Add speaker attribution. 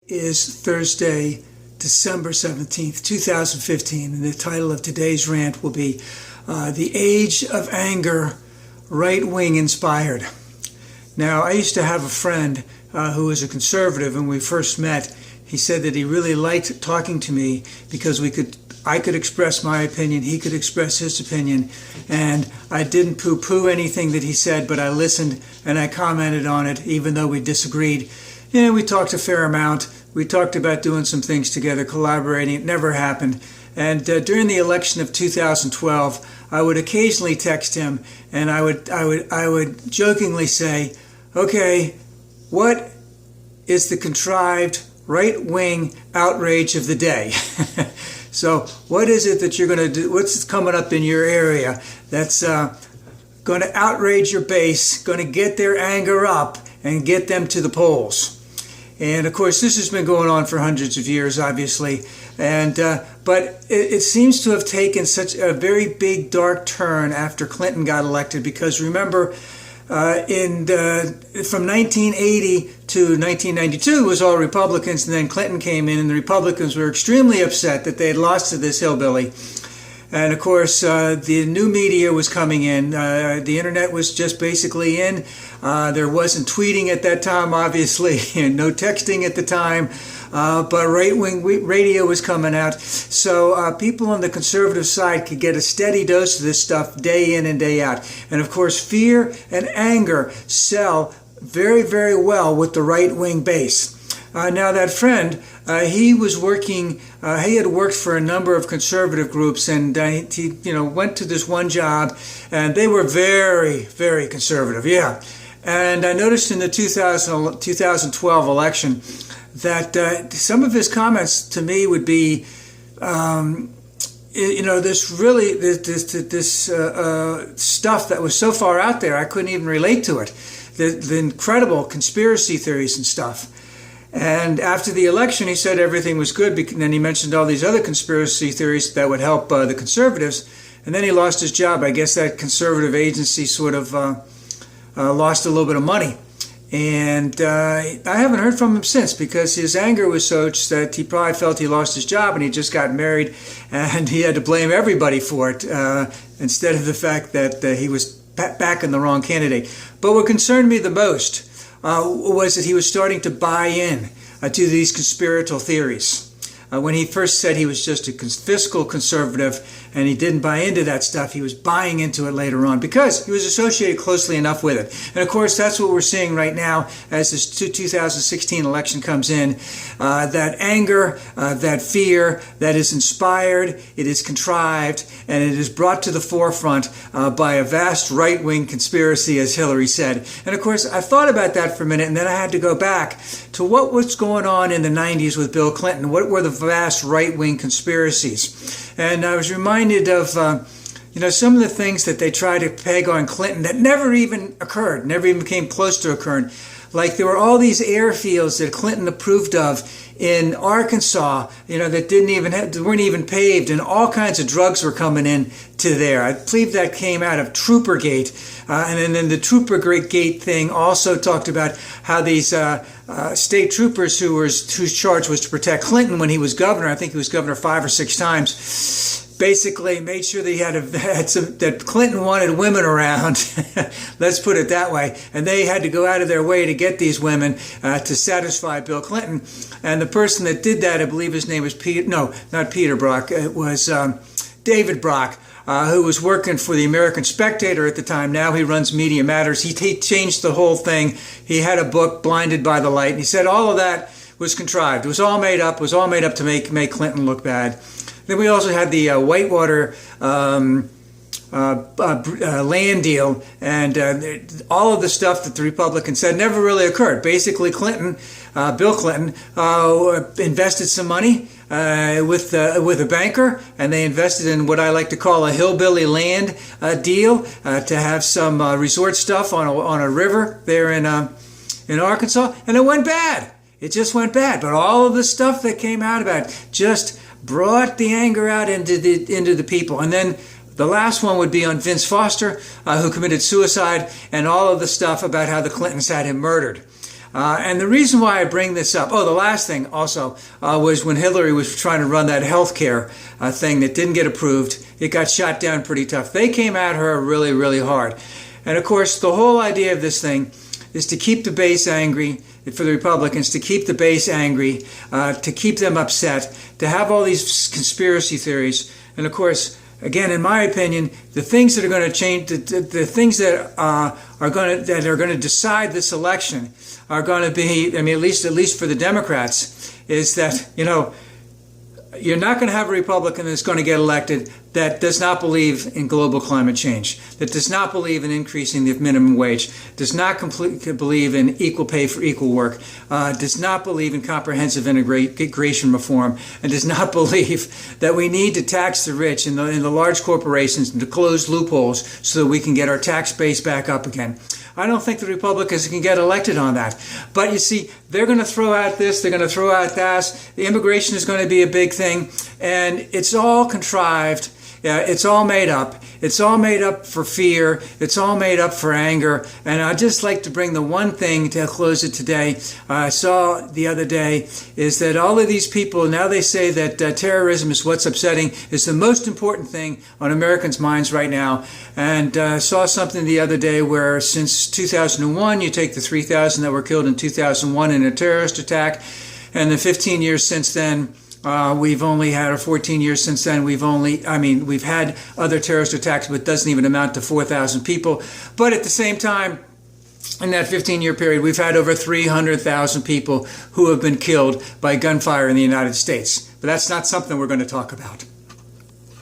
Speaker 1: is Thursday, December 17th, 2015, and the title of today's rant will be The Age of Anger, Right-Wing Inspired. Now, I used to have a friend who was a conservative. When we first met, he said that he really liked talking to me because I could express my opinion, he could express his opinion, and I didn't poo-poo anything that he said, but I listened and I commented on it, even though we disagreed. Yeah, we talked a fair amount. We talked about doing some things together, collaborating. It never happened. And during the election of 2012, I would occasionally text him, and I would jokingly say, "Okay, what is the contrived right-wing outrage of the day?" So what is it that you're going to do? What's coming up in your area that's going to outrage your base, going to get their anger up and get them to the polls? And of course, this has been going on for hundreds of years, obviously. And but it seems to have taken such a very big dark turn after Clinton got elected, because remember, from 1980 to 1992 was all Republicans, and then Clinton came in, and the Republicans were extremely upset that they had lost to this hillbilly. And of course, the new media was coming in. The internet was just basically in. There wasn't tweeting at that time, obviously, and no texting at the time. But right-wing radio was coming out. So people on the conservative side could get a steady dose of this stuff day in and day out. And of course, fear and anger sell very, very well with the right-wing base. Now that friend, he was working, he had worked for a number of conservative groups, and he went to this one job, and they were very, very conservative, yeah. And I noticed in the 2012 election that some of his comments to me would be, this stuff that was so far out there, I couldn't even relate to it. The incredible conspiracy theories and stuff. And after the election, he said everything was good, and then he mentioned all these other conspiracy theories that would help the conservatives, and then he lost his job. I guess that conservative agency sort of lost a little bit of money. And I haven't heard from him since, because his anger was such that he probably felt he lost his job, and he just got married, and he had to blame everybody for it, instead of the fact that he was backing the wrong candidate. But what concerned me the most was that he was starting to buy in to these conspiratorial theories. When he first said he was just a fiscal conservative and he didn't buy into that stuff, he was buying into it later on because he was associated closely enough with it. And of course, that's what we're seeing right now as this 2016 election comes in. That anger, that fear that is inspired, it is contrived, and it is brought to the forefront by a vast right-wing conspiracy, as Hillary said. And of course, I thought about that for a minute, and then I had to go back to what was going on in the 90s with Bill Clinton. What were the vast right-wing conspiracies? And I was reminded of some of the things that they tried to peg on Clinton that never even occurred, never even came close to occurring. Like there were all these airfields that Clinton approved of in Arkansas, that weren't even paved, and all kinds of drugs were coming in to there. I believe that came out of Troopergate, and then the Troopergate thing also talked about how these state troopers whose charge was to protect Clinton when he was governor. I think he was governor 5 or 6 times. Basically made sure that that Clinton wanted women around, let's put it that way, and they had to go out of their way to get these women to satisfy Bill Clinton. And the person that did that, I believe his name was not Peter Brock, it was David Brock, who was working for the American Spectator at the time. Now he runs Media Matters. He changed the whole thing. He had a book, Blinded by the Light, and he said all of that was contrived. It was all made up. It was all made up to make Clinton look bad. Then we also had the Whitewater land deal, and all of the stuff that the Republicans said never really occurred. Basically, Bill Clinton, invested some money with a banker, and they invested in what I like to call a hillbilly land deal to have some resort stuff on a river there in Arkansas, and it went bad. It just went bad. But all of the stuff that came out about it just brought the anger out into the people. And then the last one would be on Vince Foster, who committed suicide, and all of the stuff about how the Clintons had him murdered. And the reason why I bring this up, the last thing also was when Hillary was trying to run that healthcare thing that didn't get approved. It got shot down pretty tough. They came at her really, really hard. And of course, the whole idea of this thing is to keep the base angry, for the Republicans, to keep the base angry, to keep them upset, to have all these conspiracy theories. And of course, again, in my opinion, the things that are going to change, the things that are going to decide this election are going to be, at least for the Democrats, is that, you're not going to have a Republican that's going to get elected that does not believe in global climate change, that does not believe in increasing the minimum wage, does not believe in equal pay for equal work, does not believe in comprehensive integration reform, and does not believe that we need to tax the rich and the large corporations and to close loopholes so that we can get our tax base back up again. I don't think the Republicans can get elected on that. But you see, they're going to throw out this, they're going to throw out that. The immigration is going to be a big thing. And it's all contrived. It's all made up. It's all made up for fear. It's all made up for anger. And I'd just like to bring the one thing to close it today. I saw the other day is that all of these people, now they say that terrorism is what's upsetting, is the most important thing on Americans' minds right now. And saw something the other day where since 2001, you take the 3,000 that were killed in 2001 in a terrorist attack, and the 15 years since then, we've only had, or 14 years since then, we've had other terrorist attacks, but it doesn't even amount to 4,000 people. But at the same time, in that 15-year period, we've had over 300,000 people who have been killed by gunfire in the United States. But that's not something we're going to talk about.